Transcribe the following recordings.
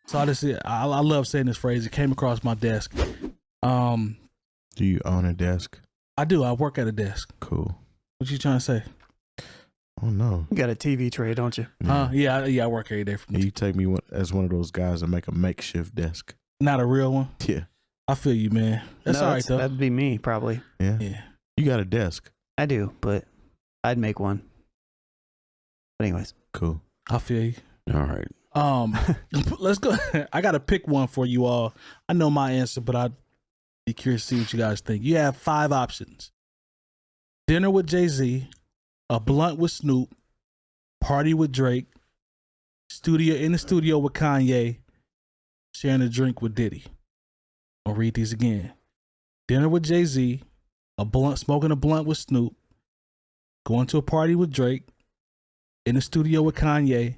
So I love saying this phrase. It came across my desk. Do you own a desk? I do. I work at a desk. Cool. What you trying to say? Oh no. You got a TV tray, don't you? Yeah. I work every day. You take me as one of those guys that make a makeshift desk. Not a real one. Yeah. I feel you, man. That's all right though. That'd be me probably. Yeah. Yeah. You got a desk. I do, but I'd make one. But anyways. Cool. I feel you. All right. Let's go. I got to pick one for you all. I know my answer, but I'd be curious to see what you guys think. You have 5 options: dinner with Jay-Z, a blunt with Snoop, party with Drake, in the studio with Kanye, sharing a drink with Diddy. I'll read these again: dinner with Jay-Z, smoking a blunt with Snoop, going to a party with Drake, in the studio with Kanye,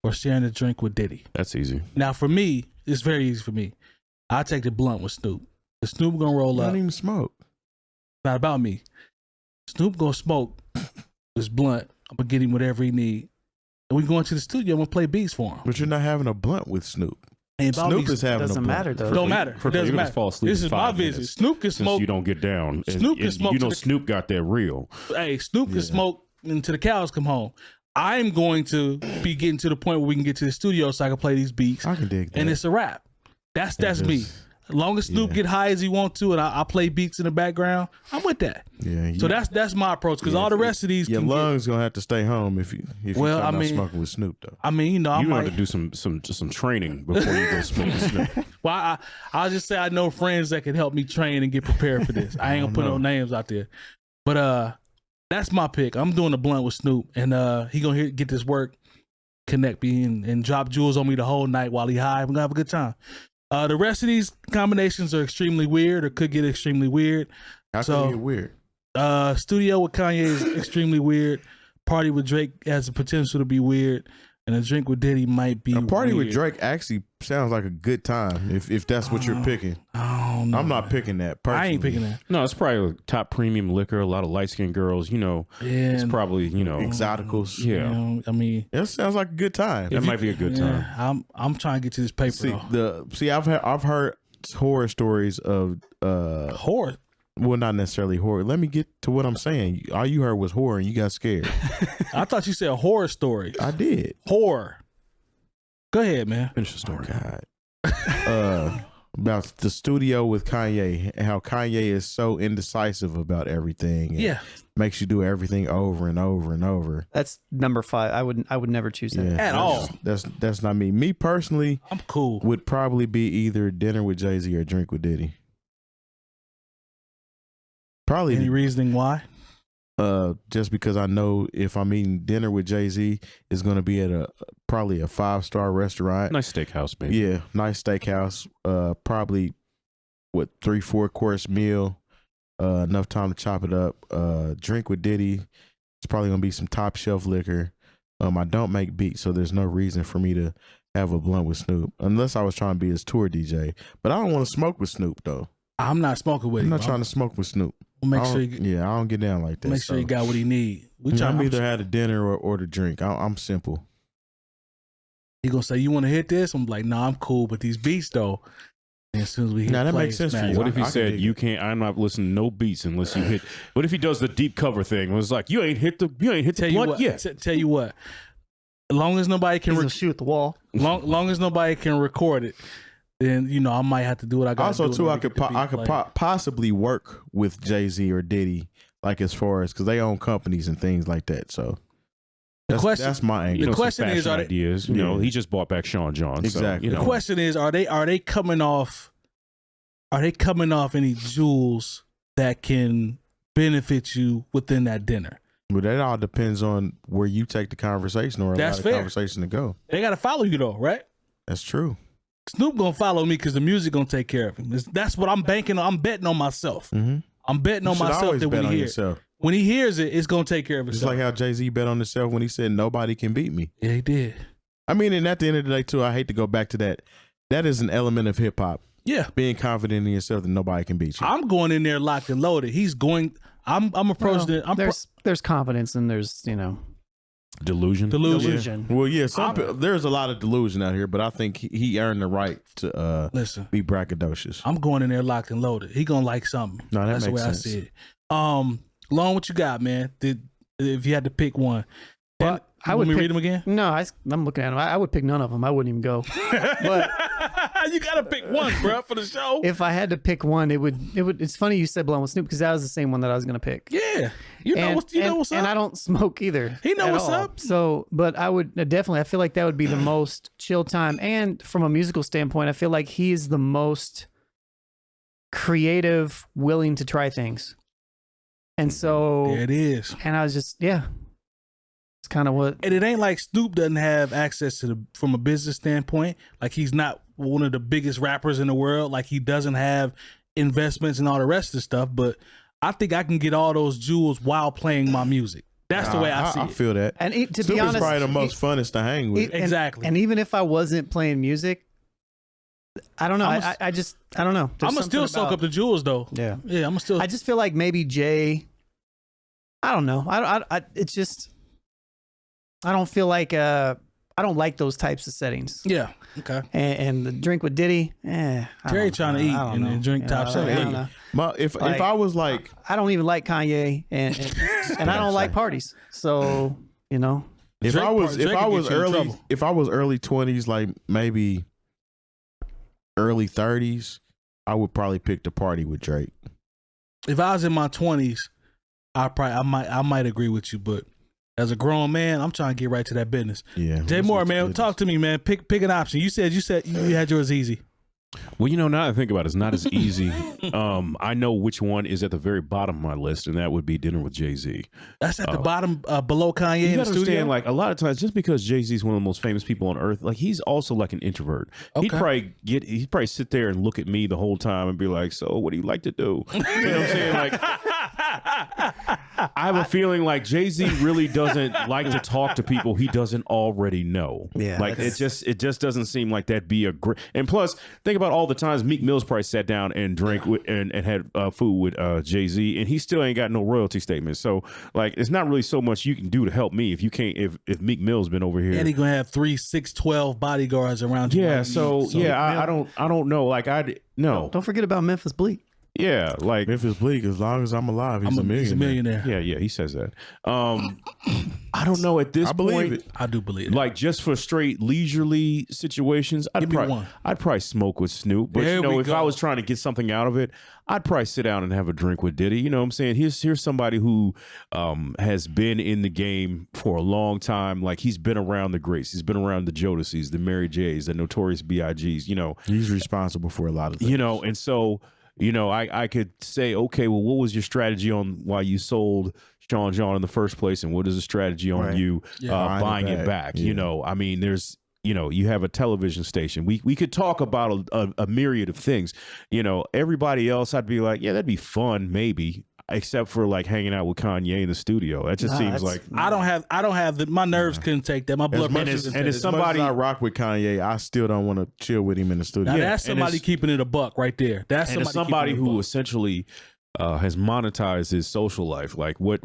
or sharing a drink with Diddy. That's easy. Now, for me, it's very easy for me. I take the blunt with Snoop. The Snoop gonna roll up. Don't even smoke. Not about me. Snoop gonna smoke this blunt. I'm gonna get him whatever he need. And we go into the studio. I'm gonna play beats for him. But you're not having a blunt with Snoop. Ain't about Snoop me. is having a Doesn't blunt. matter though. Don't matter. It doesn't matter. Fall asleep This in is my 5 visit. minutes Snoop can since smoke. you don't get down. Snoop can smoke. You know, Snoop got that real. Hey, Snoop can smoke until the cows come home. I'm going to be getting to the point where we can get to the studio so I can play these beats. I can dig that. And it's a wrap. That's me. As long as Snoop get high as he want to, and I play beats in the background, I'm with that. Yeah. So that's my approach, because all the rest of these your lungs gonna have to stay home if you not smoking with Snoop though. I mean, you have to do some training before you go smoke with Snoop. Well, I'll just say I know friends that can help me train and get prepared for this. I ain't gonna put no names out there, but that's my pick. I'm doing a blunt with Snoop, and he gonna get this work, connect me, and drop jewels on me the whole night while he high. We're gonna have a good time. The rest of these combinations are extremely weird, or could get extremely weird. How can it get weird? Studio with Kanye is extremely weird. Party with Drake has the potential to be weird, and a drink with Diddy might be. A party weird. with Drake actually sounds like a good time if that's what you're picking. I don't know, I'm not picking that. Personally. I ain't picking that. No, it's probably a top premium liquor. A lot of light skinned girls. You know, it's probably exoticals. Yeah, I mean, it sounds like a good time. That might be a good time. I'm trying to get to this paper. I've heard horror stories of horror. Well, not necessarily horror. Let me get to what I'm saying. All you heard was horror, and you got scared. I thought you said horror stories. I did. Horror. Go ahead, man. Finish the story. God. About the studio with Kanye, and how Kanye is so indecisive about everything. Yeah. Makes you do everything over and over and over. That's number 5. I would never choose that at all. That's not me. Me personally, I'm cool. Would probably be either dinner with Jay-Z or drink with Diddy. Probably. Any reasoning why? Just because I know if I'm eating dinner with Jay-Z, it's going to be at probably a 5-star restaurant. Nice steakhouse, maybe. Yeah, nice steakhouse. Probably 3-4 course meal. Enough time to chop it up. Drink with Diddy. It's probably going to be some top shelf liquor. I don't make beats, so there's no reason for me to have a blunt with Snoop unless I was trying to be his tour DJ. But I don't want to smoke with Snoop though. I'm not smoking with him. I'm not trying to smoke with Snoop. We'll make sure. I don't get down like that. Make sure you got what he need. I'm either had a dinner or order drink. I'm simple. He gonna say, "You want to hit this?" I'm like, "Nah, I'm cool." But these beats though, and as soon as we hit that makes sense for you. What if he said you can't? I'm not listening to no beats unless you hit. What if he does the deep cover thing? It was like you ain't hit the blunt yet. Tell you what, as long as nobody can shoot the wall. Long as nobody can record it, then I might have to do what I got. Also, too, I could possibly work with Jay-Z or Diddy, like as far as because they own companies and things like that. So that's my angle. The question is, are ideas? He just bought back Sean John. Exactly. So, the question is, are they coming off? Are they coming off any jewels that can benefit you within that dinner? Well, that all depends on where you take the conversation or allow the conversation to go. They got to follow you though, right? That's true. Snoop gonna follow me because the music gonna take care of him. That's what I'm banking on. I'm betting on myself. Mm-hmm. I'm betting on myself that when he hears it, it's gonna take care of itself. Just like how Jay-Z bet on himself when he said nobody can beat me. Yeah, he did. I mean, and at the end of the day, too, I hate to go back to that. That is an element of hip hop. Yeah, being confident in yourself that nobody can beat you. I'm going in there locked and loaded. He's going. I'm approaching it. There's confidence and there's Delusion. Delusion. Well, yeah, there's a lot of delusion out here, but I think he earned the right to Listen, be braggadocious. I'm going in there locked and loaded. He gonna like something. No, that That's the makes way sense. I see it. Lon, what you got, man? If you had to pick one, Well, I would me pick, read them again. No, I'm looking at them. I would pick none of them. I wouldn't even go. But You gotta pick one, bro, for the show. if I had to pick one, it would. It's funny you said Blowing with Snoop because that was the same one that I was gonna pick. Yeah, you know what's up. And I don't smoke either. He know at what's all. up. So, but I would definitely. I feel like that would be the most chill time. And from a musical standpoint, I feel like he is the most creative, willing to try things. And so, There it is. and I was just, yeah, it's kind of what. And it ain't like Snoop doesn't have access to from a business standpoint. Like he's not one of the biggest rappers in the world. Like he doesn't have investments and all the rest of the stuff. But I think I can get all those jewels while playing my music. That's the way I see I it. feel that. And to Snoop be honest, is probably the most funnest to hang with. Exactly. And even if I wasn't playing music, I don't know. I don't know. There's I'm gonna still something soak about- up the jewels though. Yeah. Yeah, I'm gonna still. I just feel like maybe Jay. I don't know. It's just. I don't feel like I don't like those types of settings. Yeah. Okay. And the drink with Diddy. Terry trying to eat and drink top seven. seven. I don't know. If Like, I was like, I don't even like Kanye, and I don't like parties. So you know, if Drake I was Drake could get you in early, trouble. if I was early 20s, like maybe early 30s, I would probably pick the party with Drake. If I was in my 20s, I might agree with you, but as a grown man, I'm trying to get right to that business. Yeah. Jay Moore, man, talk to me, man. Pick an option. You said you had yours easy. Well, now that I think about it, it's not as easy. I know which one is at the very bottom of my list, and that would be Dinner with Jay-Z. That's at the bottom, below Kanye You in the gotta studio. understand, like, a lot of times, just because Jay-Z is one of the most famous people on earth, like, he's also like an introvert. Okay. He'd probably sit there and look at me the whole time and be like, so what do you like to do? You know what I'm saying? Like, I have a feeling like Jay-Z really doesn't like to talk to people he doesn't already know. Yeah, Like, it just doesn't seem like that'd be a great. And plus, think about all the times Meek Mill's probably sat down and drank with, and had food with Jay-Z, and he still ain't got no royalty statement. So, like, it's not really so much you can do to help me if you can't. If Meek Mill's been over here, and he gonna have 3, 6, 12 bodyguards around you. yeah. while So you eat. yeah, I don't know. Like no. don't forget about Memphis Bleak. Yeah, like Memphis Bleak, as long as I'm alive, he's a millionaire. He's a millionaire. yeah, he says that. I don't know at this I believe point. it. I do believe it. Like, just for straight leisurely situations, Give me one. I'd probably smoke with Snoop. But There we if I go. was trying to get something out of it, I'd probably sit down and have a drink with Diddy. You know what I'm saying? Here's somebody who has been in the game for a long time. Like, he's been around the greats. He's been around the Jodeci's, the Mary J's, the Notorious B.I.G.'s, you know. He's responsible for a lot of things. You know, and so, I could say, okay, well, what was your strategy on why you sold Sean John in the first place, and what is the strategy on Right. you Yeah. buying it back? Yeah. You know, I mean, there's, you have a television station. We could talk about a myriad of things. You know, everybody else, I'd be like, yeah, that'd be fun, maybe, except for like hanging out with Kanye in the studio. That just seems like. I don't have my nerves couldn't take that. My blood much pressure as- couldn't and take it's that. somebody- As much as I rock with Kanye, I still don't want to chill with him in the studio. Now Yeah, that's and somebody it's- keeping it a buck right there. That's And somebody, as somebody keeping it a who buck. essentially has monetized his social life, like what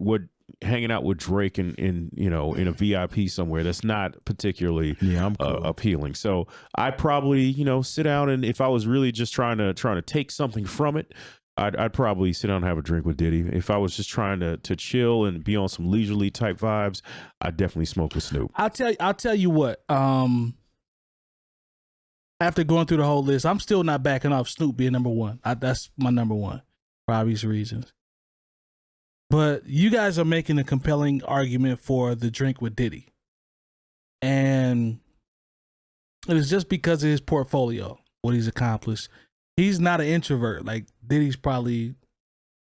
hanging out with Drake in a VIP somewhere, that's not particularly Yeah, I'm cool. appealing. So I'd probably sit down, and if I was really just trying to take something from it, I'd probably sit down and have a drink with Diddy. If I was just trying to chill and be on some leisurely type vibes, I'd definitely smoke with Snoop. I'll tell you what. After going through the whole list, I'm still not backing off Snoop being number one. That's my number one for obvious reasons. But you guys are making a compelling argument for the drink with Diddy, and it is just because of his portfolio, what he's accomplished. He's not an introvert like Diddy's probably.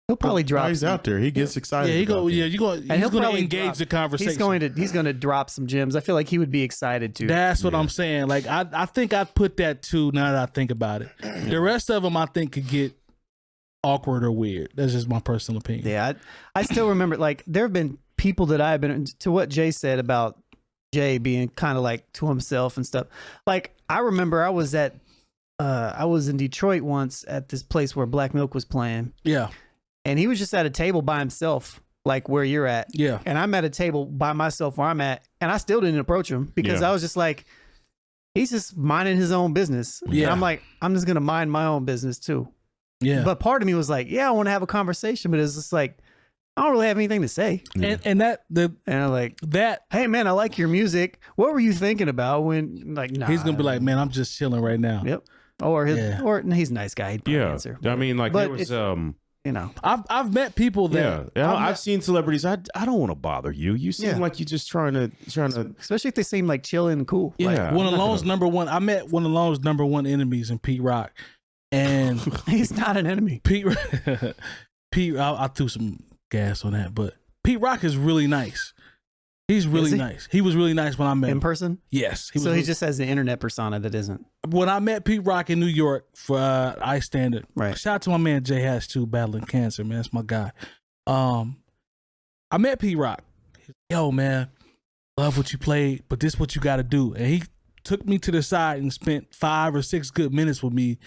He'll probably drop. He's out there. He gets excited. Yeah, he's about going he'll to probably engage drop- the conversation. He's going to drop some gems. I feel like he would be excited to. That's what I'm saying. Like I think I'd put that too. Now that I think about it, the rest of them I think could get awkward or weird. That's just my personal opinion. Yeah, I still remember, like, there have been people that I've been, to what Jay said about Jay being kind of like to himself and stuff. Like, I remember I was in Detroit once at this place where Black Milk was playing, Yeah. and he was just at a table by himself, like where you're at. Yeah. And I'm at a table by myself where I'm at, and I still didn't approach him because I was just like, he's just minding his own business. Yeah. And I'm like, I'm just gonna mind my own business too. Yeah. But part of me was like, yeah, I want to have a conversation, but it's just like, I don't really have anything to say. and And I'm like, that hey man, I like your music. What were you thinking about when like nah. he's gonna be like, man, I'm just chilling right now. Yep. Or he's a nice guy. He'd probably answer. I mean, like But there was you know, I've met people that I've seen celebrities. I don't want to bother you. You seem like you're just trying to. especially if they seem like chilling and cool. Yeah. Like, one of Lone's number one. I met one of Lone's number one enemies in Pete Rock, and he's not an enemy. Pete. I threw some gas on that, but Pete Rock is really nice. He's really nice. He was really nice when I met In him. person? Yes. So he just has the internet persona that isn't. When I met Pete Rock in New York for Ice Standard, Right. Shout out to my man 𝐀𝐁𝐎 battling cancer, man. That's my guy. I met Pete Rock. He's like, yo, man, love what you played, but this is what you got to do. And he took me to the side and spent 5 or 6 good minutes with me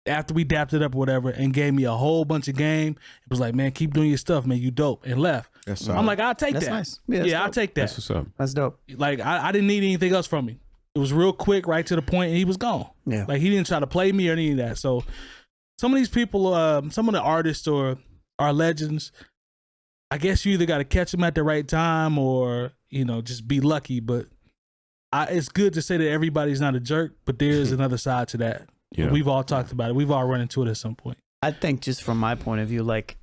after we dapped it up or whatever, and gave me a whole bunch of game. It was like, man, keep doing your stuff, man. You dope. And left. I'm like, I'll take That's that. nice. Yeah, I'll take that. That's what's up. That's dope. Like, I didn't need anything else from him. It was real quick, right to the point, and he was gone. Yeah. Like, he didn't try to play me or any of that. So some of these people, some of the artists or our legends, I guess you either got to catch them at the right time or, you know, just be lucky. But it's good to say that everybody's not a jerk, but there is another side to that. Yeah. We've all talked about it. We've all run into it at some point. I think just from my point of view, like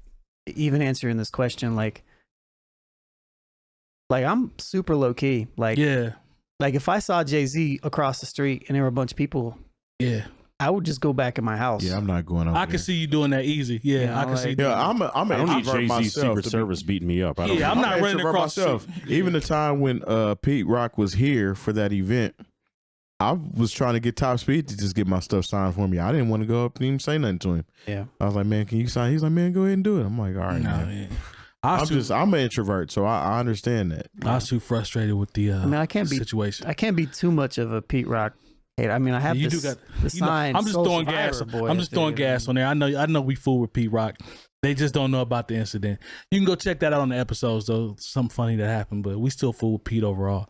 even answering this question, like I'm super low key. Like if I saw Jay-Z across the street and there were a bunch of people, I would just go back in my house. Yeah, I'm not going over I can see you doing that easy. Yeah, You know, I can see. Yeah, I'm an I don't need introvert Jay-Z's myself Secret to be- Service beating me up. I'm I'm not an running introvert across myself. the street. Even the time when Pete Rock was here for that event, I was trying to get Top Speed to just get my stuff signed for me. I didn't want to go up and even say nothing to him. Yeah. I was like, man, can you sign? He's like, man, go ahead and do it. I'm like, all right, man. I'm an introvert, so I understand that. I was too frustrated with the I can't be situation. I can't be too much of a Pete Rock hater. I mean, I have You this, do got the you know, sign. I'm just Soul throwing Survivor gas. boy I'm up just throwing there. gas on there. I know we fool with Pete Rock. They just don't know about the incident. You can go check that out on the episodes though. Something funny that happened, but we still fool with Pete overall.